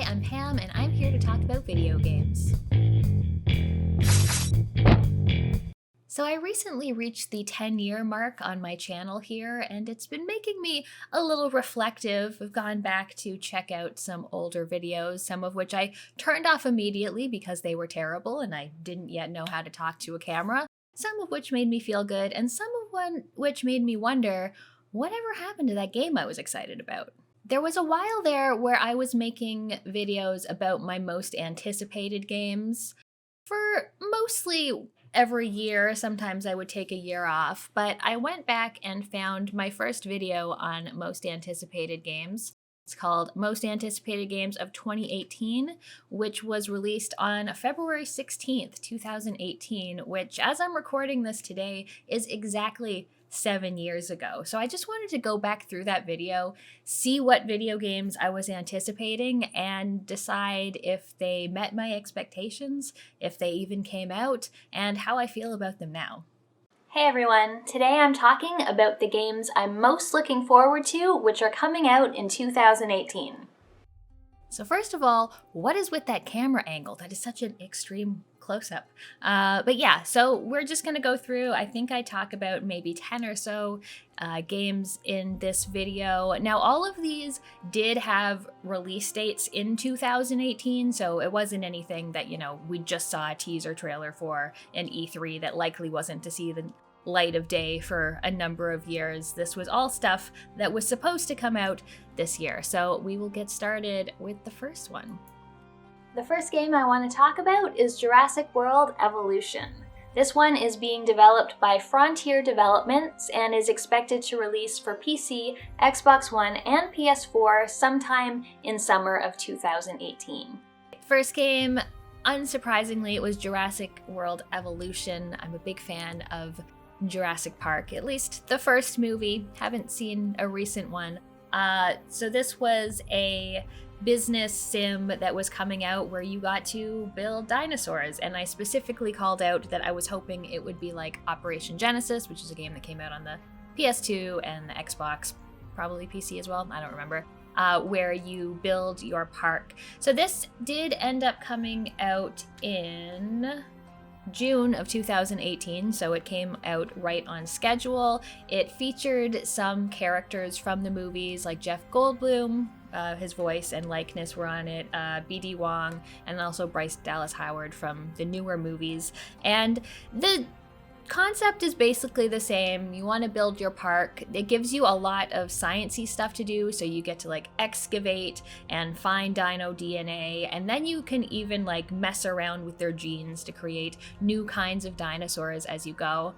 Hi, I'm Pam, and I'm here to talk about video games. So I recently reached the 10-year mark on my channel here, and it's been making me a little reflective. I've gone back to check out some older videos, some of which I turned off immediately because they were terrible and I didn't yet know how to talk to a camera, some of which made me feel good, and some of which made me wonder, whatever happened to that game I was excited about? There was a while there where I was making videos about my most anticipated games for mostly every year. Sometimes I would take a year off, but I went back and found my first video on most anticipated games. It's called Most Anticipated Games of 2018, which was released on February 16th, 2018, which, as I'm recording this today, is exactly 7 years ago. So I just wanted to go back through that video, see what video games I was anticipating, and decide if they met my expectations, if they even came out, and how I feel about them now. Hey everyone, today I'm talking about the games I'm most looking forward to, which are coming out in 2018. So first of all, what is with that camera angle? That is such an extreme close-up. But yeah, so we're just gonna go through, I think I talk about maybe 10 or so games in this video. Now, all of these did have release dates in 2018, so it wasn't anything that, we just saw a teaser trailer for an E3 that likely wasn't to see the light of day for a number of years. This was all stuff that was supposed to come out this year. So we will get started with the first one. The first game I want to talk about is Jurassic World Evolution. This one is being developed by Frontier Developments and is expected to release for PC, Xbox One, and PS4 sometime in summer of 2018. First game, unsurprisingly, it was Jurassic World Evolution. I'm a big fan of Jurassic Park, at least the first movie. Haven't seen a recent one. So this was a business sim that was coming out where you got to build dinosaurs, and I specifically called out that I was hoping it would be like Operation Genesis, which is a game that came out on the PS2 and the Xbox, probably PC as well, I don't remember, where you build your park. So this did end up coming out in June of 2018, so it came out right on schedule. It featured some characters from the movies, like Jeff Goldblum, his voice and likeness were on it, B.D. Wong, and also Bryce Dallas Howard from the newer movies. And the concept is basically the same. You want to build your park. It gives you a lot of sciencey stuff to do, so you get to excavate and find dino DNA, and then you can even mess around with their genes to create new kinds of dinosaurs as you go.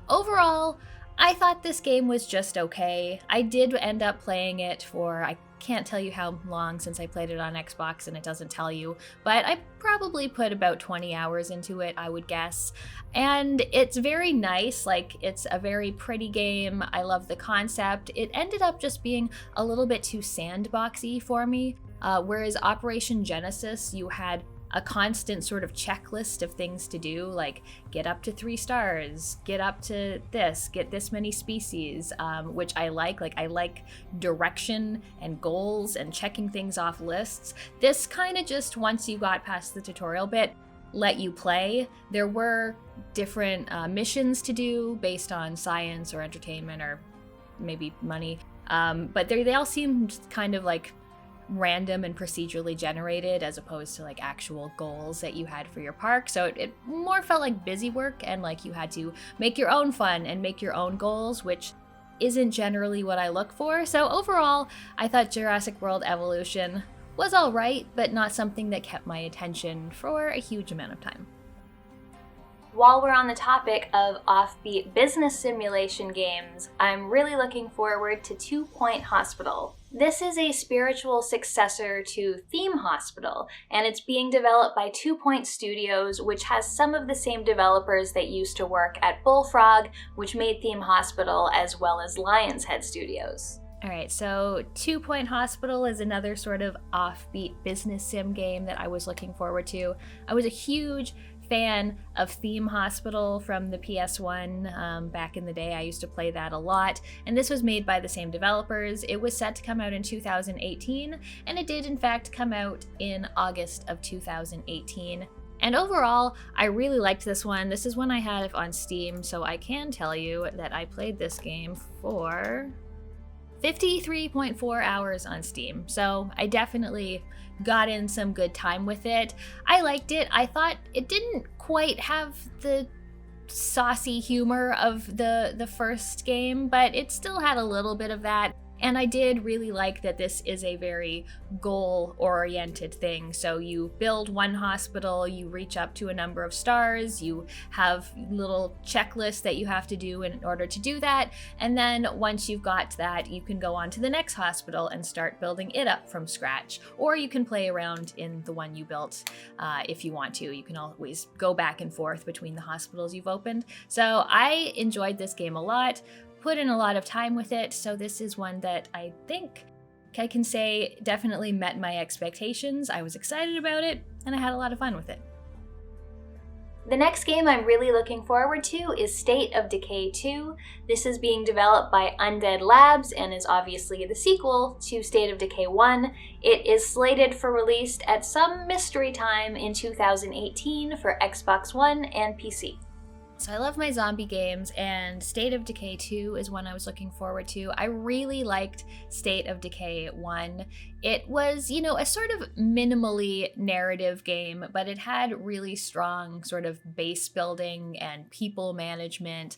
Overall, I thought this game was just okay. I did end up playing it for, I can't tell you how long since I played it on Xbox, and it doesn't tell you, but I probably put about 20 hours into it, I would guess. And it's very nice, it's a very pretty game. I love the concept. It ended up just being a little bit too sandboxy for me, whereas Operation Genesis, you had a constant sort of checklist of things to do, like get up to 3 stars, get up to this, get this many species, which I like. I like direction and goals and checking things off lists. This kind of just, once you got past the tutorial bit, let you play. There were different missions to do based on science or entertainment or maybe money, but they all seemed kind of random and procedurally generated as opposed to actual goals that you had for your park. So it more felt like busy work, and you had to make your own fun and make your own goals, which isn't generally what I look for. So overall, I thought Jurassic World Evolution was all right, but not something that kept my attention for a huge amount of time. While we're on the topic of offbeat business simulation games, I'm really looking forward to 2 Point Hospital. This is a spiritual successor to Theme Hospital, and it's being developed by 2 Point Studios, which has some of the same developers that used to work at Bullfrog, which made Theme Hospital, as well as Lion's Head Studios. All right, so 2 Point Hospital is another sort of offbeat business sim game that I was looking forward to. I was a huge fan of Theme Hospital from the PS1 back in the day. I used to play that a lot, and this was made by the same developers. It was set to come out in 2018, and it did in fact come out in August of 2018. And overall, I really liked this one. This is one I had on Steam, so I can tell you that I played this game for 53.4 hours on Steam. So I definitely got in some good time with it. I liked it. I thought it didn't quite have the saucy humor of the first game, but it still had a little bit of that. And I did really like that this is a very goal-oriented thing. So you build one hospital, you reach up to a number of stars, you have little checklists that you have to do in order to do that. And then once you've got that, you can go on to the next hospital and start building it up from scratch. Or you can play around in the one you built if you want to. You can always go back and forth between the hospitals you've opened. So I enjoyed this game a lot. Put in a lot of time with it, so this is one that I think I can say definitely met my expectations. I was excited about it, and I had a lot of fun with it. The next game I'm really looking forward to is State of Decay 2. This is being developed by Undead Labs and is obviously the sequel to State of Decay 1. It is slated for release at some mystery time in 2018 for Xbox One and PC. So I love my zombie games, and State of Decay 2 is one I was looking forward to. I really liked State of Decay 1. It was, a sort of minimally narrative game, but it had really strong sort of base building and people management,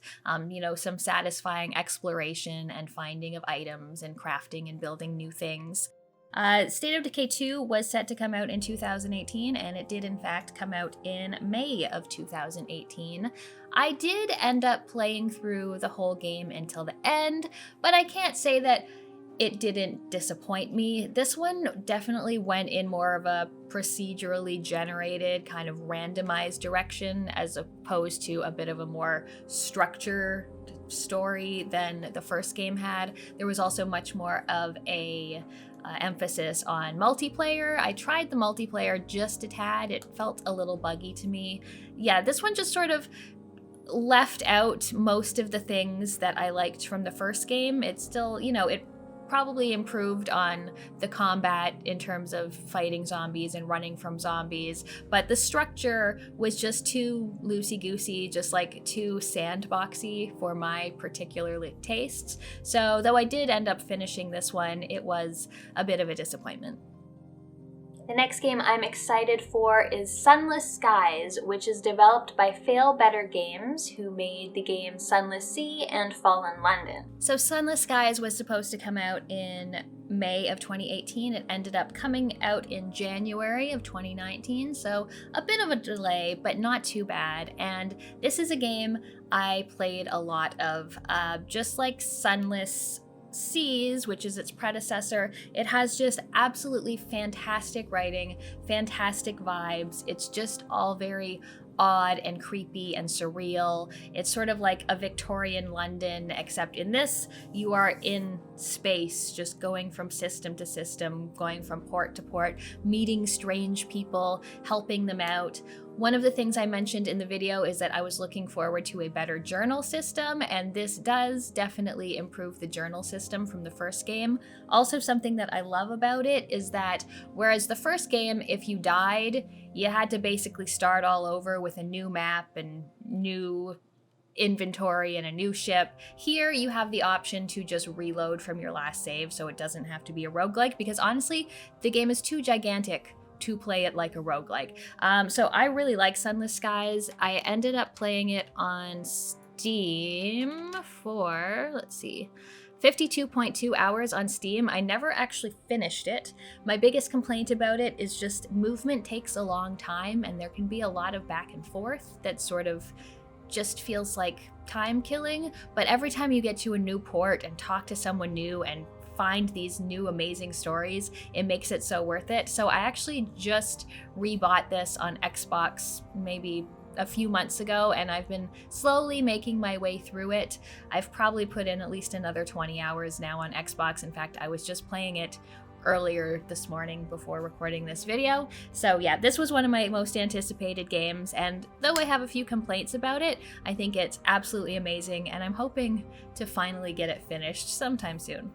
some satisfying exploration and finding of items and crafting and building new things. State of Decay 2 was set to come out in 2018, and it did in fact come out in May of 2018. I did end up playing through the whole game until the end, but I can't say that it didn't disappoint me. This one definitely went in more of a procedurally generated, kind of randomized direction, as opposed to a bit of a more structured story than the first game had. There was also much more of a emphasis on multiplayer. I tried the multiplayer just a tad. It felt a little buggy to me. Yeah, this one just sort of left out most of the things that I liked from the first game. It's still, it probably improved on the combat in terms of fighting zombies and running from zombies, but the structure was just too loosey-goosey, just like too sandboxy for my particular tastes. So though I did end up finishing this one, it was a bit of a disappointment. The next game I'm excited for is Sunless Skies, which is developed by Fail Better Games, who made the games Sunless Sea and Fallen London. So Sunless Skies was supposed to come out in May of 2018. It ended up coming out in January of 2019, so a bit of a delay, but not too bad. And this is a game I played a lot of, just like Sunless Seas, which is its predecessor. It has just absolutely fantastic writing, fantastic vibes. It's just all very odd and creepy and surreal. It's sort of like a Victorian London, except in this, you are in space, just going from system to system, going from port to port, meeting strange people, helping them out. One of the things I mentioned in the video is that I was looking forward to a better journal system, and this does definitely improve the journal system from the first game. Also, something that I love about it is that whereas the first game, if you died, you had to basically start all over with a new map and new inventory and a new ship. Here you have the option to just reload from your last save, so it doesn't have to be a roguelike, because honestly, the game is too gigantic to play it like a roguelike. So I really like Sunless Skies. I ended up playing it on Steam for, 52.2 hours on Steam. I never actually finished it. My biggest complaint about it is just movement takes a long time, and there can be a lot of back and forth that sort of just feels like time killing. But every time you get to a new port and talk to someone new and find these new amazing stories, it makes it so worth it. So I actually just rebought this on Xbox maybe a few months ago, and I've been slowly making my way through it. I've probably put in at least another 20 hours now on Xbox. In fact, I was just playing it earlier this morning before recording this video. So yeah, this was one of my most anticipated games, and though I have a few complaints about it, I think it's absolutely amazing, and I'm hoping to finally get it finished sometime soon.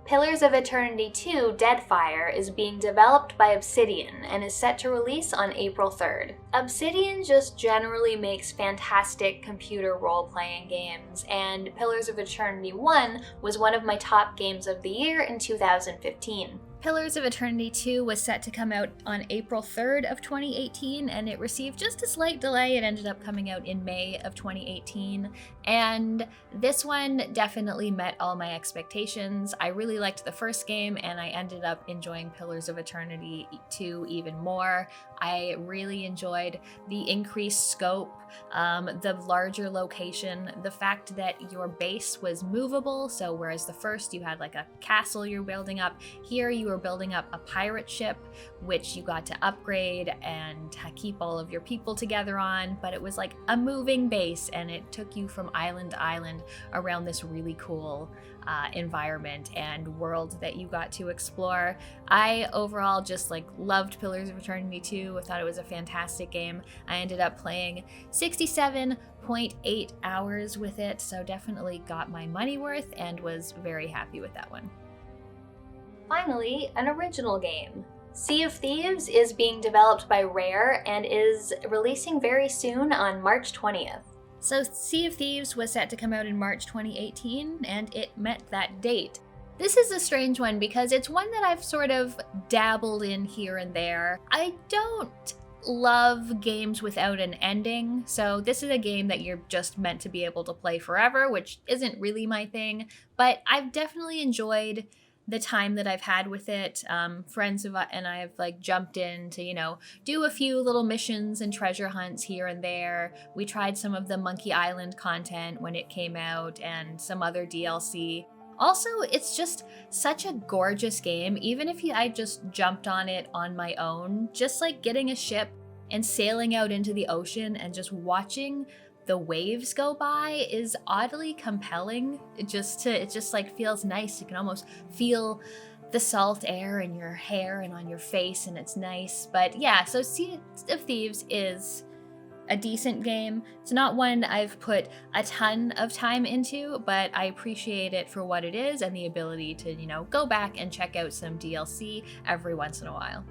Pillars of Eternity 2 Deadfire is being developed by Obsidian and is set to release on April 3rd. Obsidian just generally makes fantastic computer role-playing games, and Pillars of Eternity 1 was one of my top games of the year in 2015. Pillars of Eternity 2 was set to come out on April 3rd of 2018, and it received just a slight delay. It ended up coming out in May of 2018, and this one definitely met all my expectations. I really liked the first game, and I ended up enjoying Pillars of Eternity 2 even more. I really enjoyed the increased scope, the larger location, the fact that your base was movable, so whereas the first you had like a castle you're building up, here you were building up a pirate ship, which you got to upgrade and keep all of your people together on, but it was like a moving base, and it took you from island to island around this really cool environment and world that you got to explore. I overall just like loved Pillars of Eternity 2. I thought it was a fantastic game. I ended up playing 67.8 hours with it, so definitely got my money worth and was very happy with that one. Finally, an original game. Sea of Thieves is being developed by Rare and is releasing very soon on March 20th. So Sea of Thieves was set to come out in March 2018, and it met that date. This is a strange one because it's one that I've sort of dabbled in here and there. I don't love games without an ending, so this is a game that you're just meant to be able to play forever, which isn't really my thing, but I've definitely enjoyed the time that I've had with it. Friends and I have like jumped in to, do a few little missions and treasure hunts here and there. We tried some of the Monkey Island content when it came out and some other DLC. Also, it's just such a gorgeous game. Even if I just jumped on it on my own, just like getting a ship and sailing out into the ocean and just watching the waves go by is oddly compelling. It just like feels nice. You can almost feel the salt air in your hair and on your face, and it's nice. But yeah, so Sea of Thieves is a decent game. It's not one I've put a ton of time into, but I appreciate it for what it is and the ability to, go back and check out some DLC every once in a while.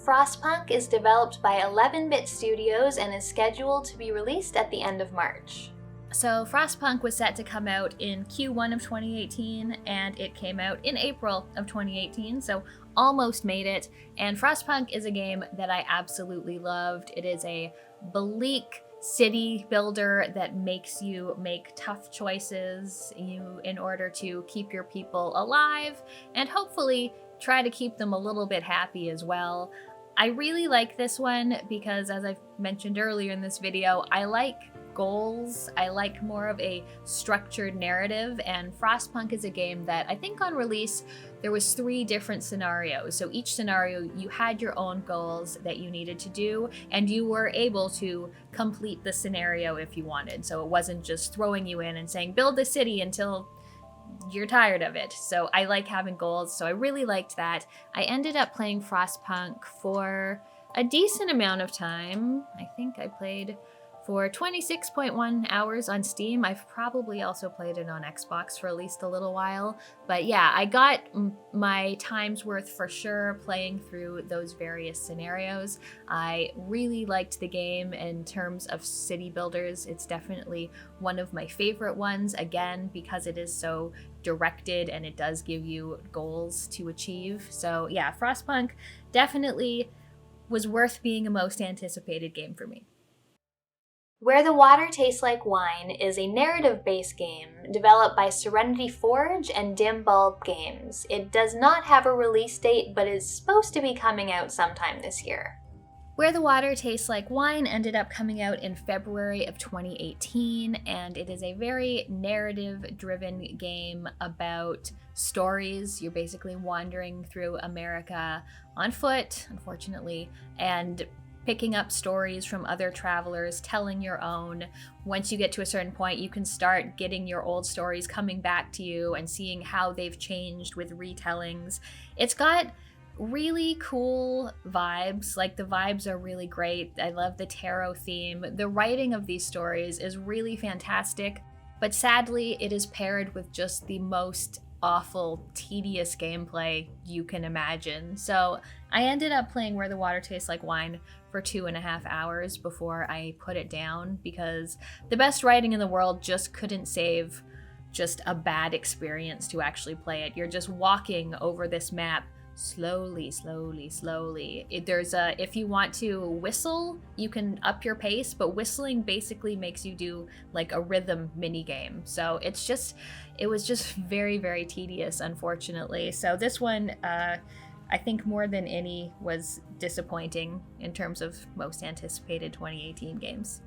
Frostpunk is developed by 11-Bit Studios and is scheduled to be released at the end of March. So Frostpunk was set to come out in Q1 of 2018, and it came out in April of 2018, so almost made it. And Frostpunk is a game that I absolutely loved. It is a bleak city builder that makes you make tough choices in order to keep your people alive and hopefully try to keep them a little bit happy as well. I really like this one because, as I've mentioned earlier in this video, I like goals. I like more of a structured narrative, and Frostpunk is a game that I think on release there was 3 different scenarios. So each scenario you had your own goals that you needed to do, and you were able to complete the scenario if you wanted. So it wasn't just throwing you in and saying build the city until you're tired of it. So I like having goals, so I really liked that. I ended up playing Frostpunk for a decent amount of time. I think I played for 26.1 hours on Steam. I've probably also played it on Xbox for at least a little while. But yeah, I got my time's worth for sure playing through those various scenarios. I really liked the game in terms of city builders. It's definitely one of my favorite ones, again, because it is so directed and it does give you goals to achieve. So yeah, Frostpunk definitely was worth being a most anticipated game for me. Where the Water Tastes Like Wine is a narrative-based game developed by Serenity Forge and Dim Bulb Games. It does not have a release date, but is supposed to be coming out sometime this year. Where the Water Tastes Like Wine ended up coming out in February of 2018, and it is a very narrative-driven game about stories. You're basically wandering through America on foot, unfortunately, and picking up stories from other travelers, telling your own. Once you get to a certain point, you can start getting your old stories coming back to you and seeing how they've changed with retellings. It's got really cool vibes. Like, the vibes are really great. I love the tarot theme. The writing of these stories is really fantastic, but sadly, it is paired with just the most awful, tedious gameplay you can imagine. So I ended up playing Where the Water Tastes Like Wine for 2.5 hours before I put it down, because the best writing in the world just couldn't save just a bad experience to actually play it. You're just walking over this map slowly. If you want to whistle, you can up your pace, but whistling basically makes you do like a rhythm mini game. So it was just very, very tedious, unfortunately. So this one, I think more than any, was disappointing in terms of most anticipated 2018 games.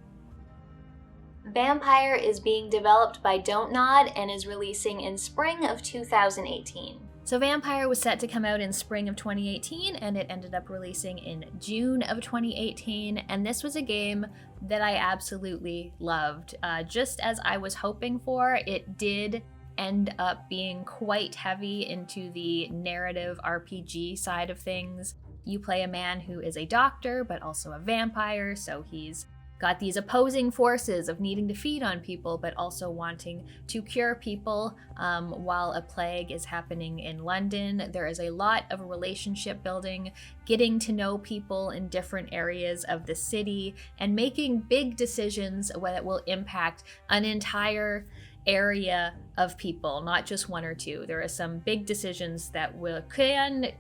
Vampyr is being developed by Don't Nod and is releasing in spring of 2018. So Vampyr was set to come out in spring of 2018, and it ended up releasing in June of 2018, and this was a game that I absolutely loved. Just as I was hoping for, it did end up being quite heavy into the narrative RPG side of things. You play a man who is a doctor, but also a vampire, so he's got these opposing forces of needing to feed on people, but also wanting to cure people while a plague is happening in London. There is a lot of relationship building, getting to know people in different areas of the city, and making big decisions that will impact an entire area of people, not just one or two. There are some big decisions that can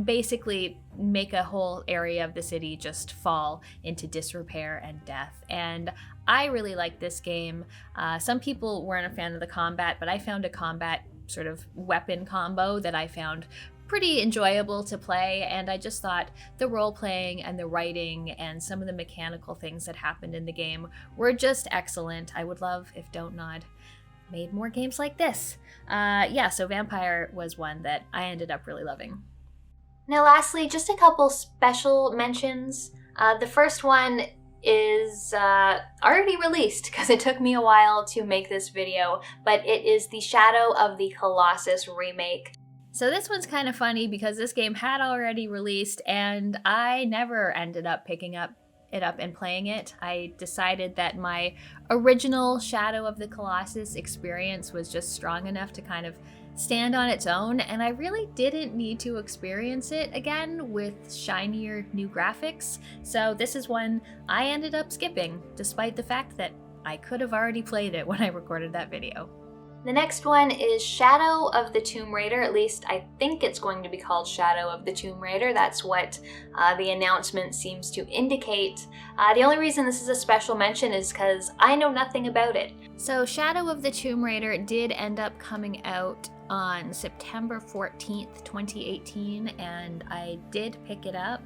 basically make a whole area of the city just fall into disrepair and death. And I really like this game. Some people weren't a fan of the combat, but I found a combat sort of weapon combo that I found pretty enjoyable to play, and I just thought the role-playing and the writing and some of the mechanical things that happened in the game were just excellent. I would love if Don't Nod made more games like this. So Vampyr was one that I ended up really loving. Now lastly, just a couple special mentions. The first one is already released because it took me a while to make this video, but it is the Shadow of the Colossus remake. So this one's kind of funny because this game had already released and I never ended up picking it up and playing it. I decided that my original Shadow of the Colossus experience was just strong enough to kind of stand on its own, and I really didn't need to experience it again with shinier new graphics. So this is one I ended up skipping, despite the fact that I could have already played it when I recorded that video. The next one is Shadow of the Tomb Raider. At least I think it's going to be called Shadow of the Tomb Raider. That's what the announcement seems to indicate. The only reason this is a special mention is because I know nothing about it. So Shadow of the Tomb Raider did end up coming out on September 14th, 2018, and I did pick it up.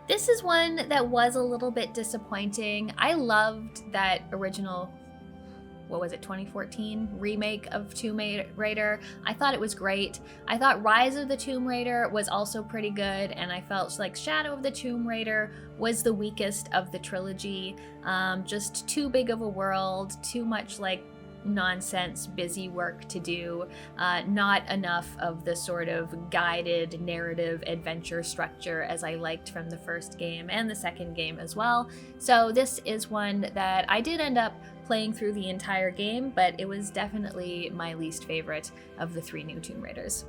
This is one that was a little bit disappointing. I loved that original 2014 remake of Tomb Raider. I thought it was great. I thought Rise of the Tomb Raider was also pretty good, and I felt like Shadow of the Tomb Raider was the weakest of the trilogy. Just too big of a world, too much like nonsense busy work to do, not enough of the sort of guided narrative adventure structure as I liked from the first game and the second game as well. So this is one that I did end up playing through the entire game, but it was definitely my least favorite of the three new Tomb Raiders.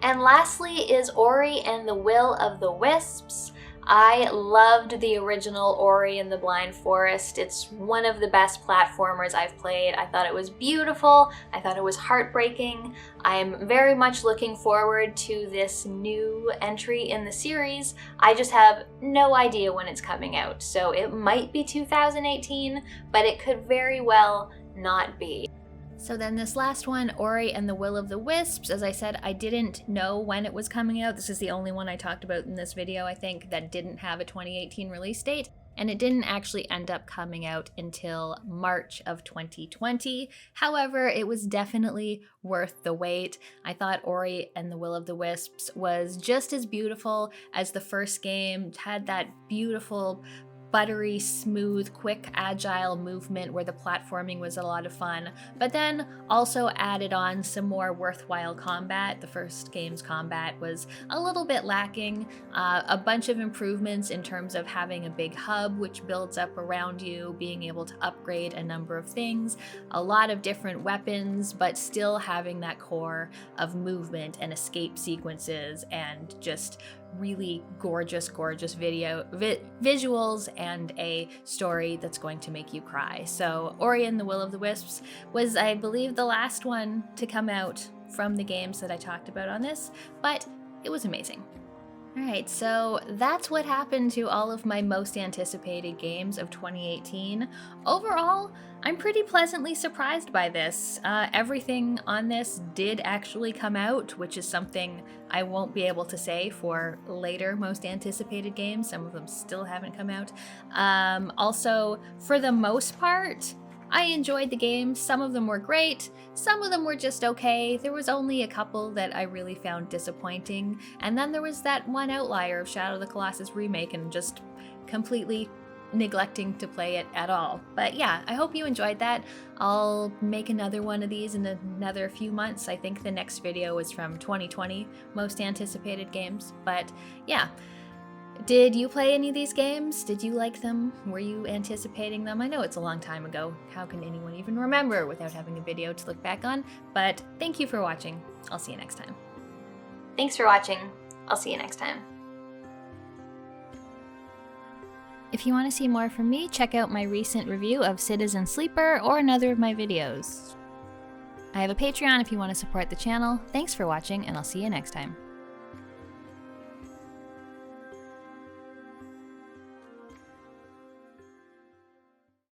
And lastly is Ori and the Will of the Wisps. I loved the original Ori and the Blind Forest. It's one of the best platformers I've played. I thought it was beautiful. I thought it was heartbreaking. I'm very much looking forward to this new entry in the series. I just have no idea when it's coming out. So it might be 2018, but it could very well not be. So then this last one, Ori and the Will of the Wisps, as I said, I didn't know when it was coming out. This is the only one I talked about in this video, I think, that didn't have a 2018 release date. and it didn't actually end up coming out until March of 2020. However, it was definitely worth the wait. I thought Ori and the Will of the Wisps was just as beautiful as the first game. It had that beautiful, buttery, smooth, quick, agile movement where the platforming was a lot of fun, but then also added on some more worthwhile combat. The first game's combat was a little bit lacking. A bunch of improvements in terms of having a big hub which builds up around you, being able to upgrade a number of things, a lot of different weapons, but still having that core of movement and escape sequences and just really gorgeous visuals and a story that's going to make you cry. So Ori and the Will of the Wisps was, I believe, the last one to come out from the games that I talked about on this, but it was amazing. Alright, so that's what happened to all of my most anticipated games of 2018. Overall, I'm pretty pleasantly surprised by this. Everything on this did actually come out, which is something I won't be able to say for later most anticipated games. Some of them still haven't come out. Also, for the most part, I enjoyed the games. Some of them were great, some of them were just okay. There was only a couple that I really found disappointing, and then there was that one outlier of Shadow of the Colossus remake and just completely neglecting to play it at all. But yeah, I hope you enjoyed that. I'll make another one of these in another few months. I think the next video is from 2020, most anticipated games. But yeah. Did you play any of these games? Did you like them? Were you anticipating them? I know it's a long time ago. How can anyone even remember without having a video to look back on? But thank you for watching. I'll see you next time. Thanks for watching. I'll see you next time. If you want to see more from me, check out my recent review of Citizen Sleeper or another of my videos. I have a Patreon if you want to support the channel. Thanks for watching, and I'll see you next time.